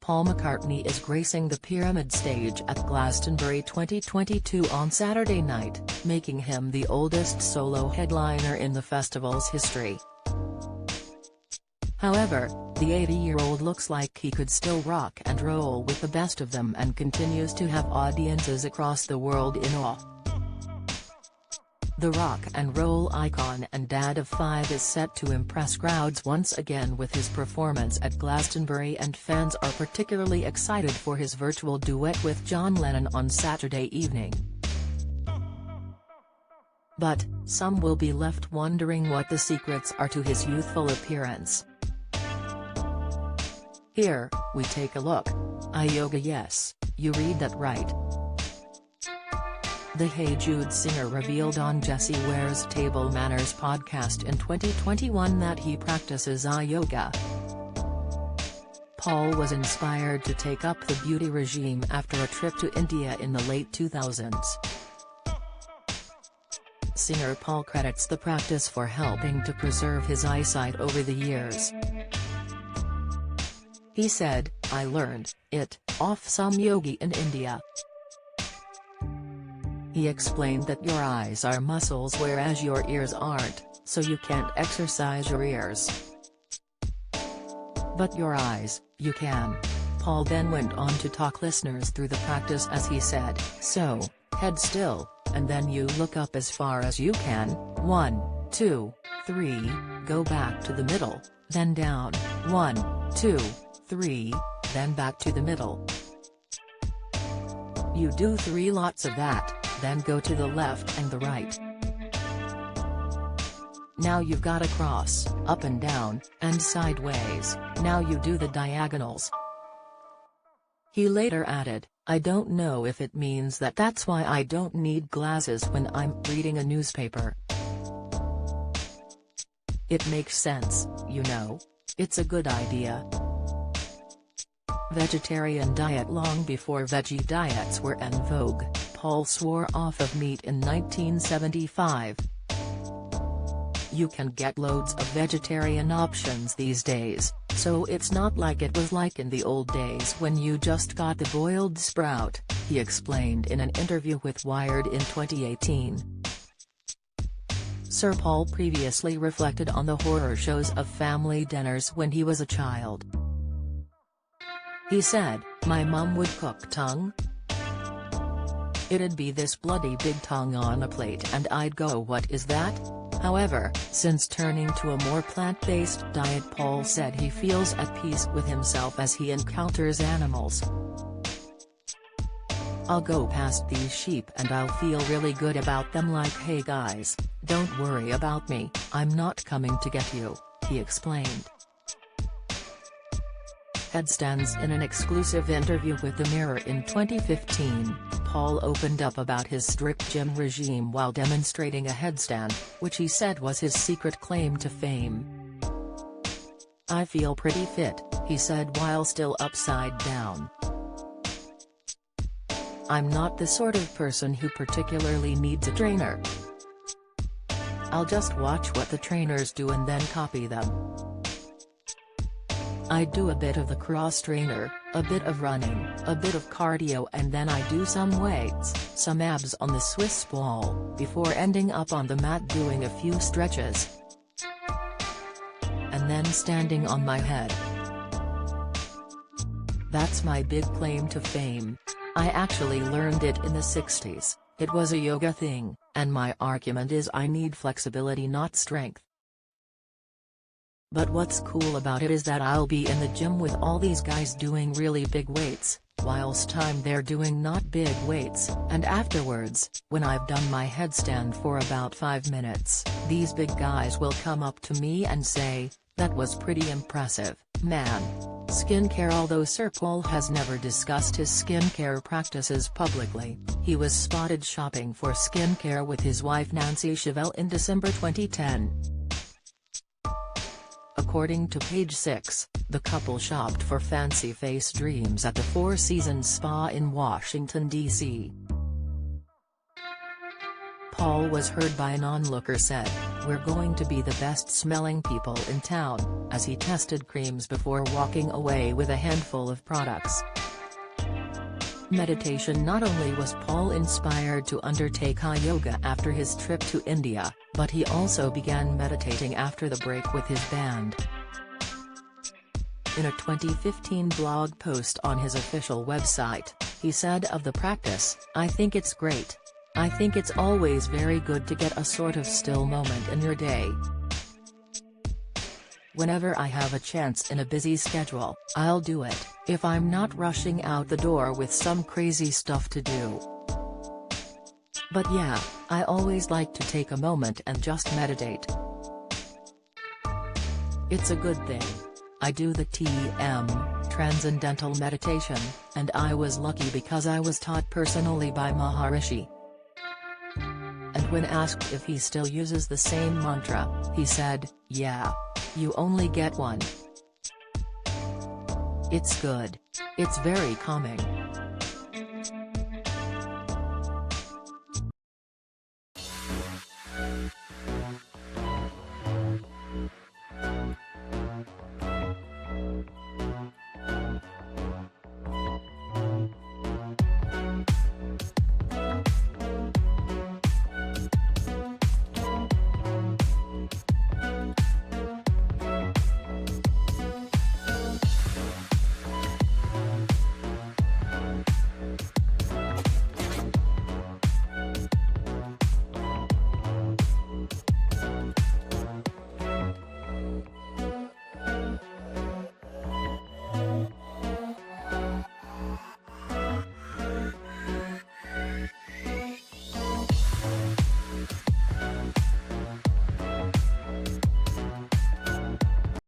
Paul McCartney is gracing the Pyramid stage at Glastonbury 2022 on Saturday night, making him the oldest solo headliner in the festival's history. However, the 80-year-old looks like he could still rock and roll with the best of them and continues to have audiences across the world in awe. The rock and roll icon and dad of 5 is set to impress crowds once again with his performance at Glastonbury, and fans are particularly excited for his virtual duet with John Lennon on Saturday evening. But, some will be left wondering what the secrets are to his youthful appearance. Here, we take a look. Yoga, yes, you read that right. The Hey Jude singer revealed on Jessie Ware's Table Manners podcast in 2021 that he practices yoga. Paul was inspired to take up the beauty regime after a trip to India in the late 2000s. Singer Paul credits the practice for helping to preserve his eyesight over the years. He said, "I learned it off some yogi in India." He explained that your eyes are muscles whereas your ears aren't, so you can't exercise your ears. But your eyes, you can. Paul then went on to talk listeners through the practice as he said, "So, head still, and then you look up as far as you can, 1, 2, 3, go back to the middle, then down, 1, 2, 3, then back to the middle. You do 3 lots of that. Then go to the left and the right. Now you've got a cross, up and down, and sideways, now you do the diagonals." He later added, "I don't know if it means that that's why I don't need glasses when I'm reading a newspaper. It makes sense, you know. It's a good idea." Vegetarian diet. Long before veggie diets were en vogue, Paul swore off of meat in 1975. You can get loads of vegetarian options these days, so it's not like it was like in the old days when you just got the boiled sprout, he explained in an interview with Wired in 2018. Sir Paul previously reflected on the horror shows of family dinners when he was a child. He said, "My mum would cook tongue. It'd be this bloody big tongue on a plate and I'd go, what is that?" However, since turning to a more plant-based diet, Paul said he feels at peace with himself as he encounters animals. "I'll go past these sheep and I'll feel really good about them, like, hey guys, don't worry about me, I'm not coming to get you," he explained. Headstands. In an exclusive interview with The Mirror in 2015, Paul opened up about his strict gym regime while demonstrating a headstand, which he said was his secret claim to fame. "I feel pretty fit," he said while still upside down. "I'm not the sort of person who particularly needs a trainer. I'll just watch what the trainers do and then copy them. I do a bit of the cross trainer, a bit of running, a bit of cardio, and then I do some weights, some abs on the Swiss ball, before ending up on the mat doing a few stretches. And then standing on my head. That's my big claim to fame. I actually learned it in the 60s, it was a yoga thing, and my argument is I need flexibility, not strength. But what's cool about it is that I'll be in the gym with all these guys doing really big weights, whilst I'm there doing not big weights, and afterwards, when I've done my headstand for about 5 minutes, these big guys will come up to me and say, 'That was pretty impressive, man.'" Skincare. Although Sir Paul has never discussed his skincare practices publicly, he was spotted shopping for skincare with his wife Nancy Chevelle in December 2010. According to Page 6, the couple shopped for Fancy Face Dreams at the Four Seasons Spa in Washington, D.C. Paul was heard by an onlooker said, "We're going to be the best smelling people in town," as he tested creams before walking away with a handful of products. Meditation. Not only was Paul inspired to undertake hot yoga after his trip to India, but he also began meditating after the break with his band. In a 2015 blog post on his official website, he said of the practice, "I think it's great. I think it's always very good to get a sort of still moment in your day. Whenever I have a chance in a busy schedule, I'll do it, if I'm not rushing out the door with some crazy stuff to do. But yeah, I always like to take a moment and just meditate. It's a good thing. I do the TM, Transcendental Meditation, and I was lucky because I was taught personally by Maharishi." And when asked if he still uses the same mantra, he said, "Yeah. You only get one. It's good. It's very calming."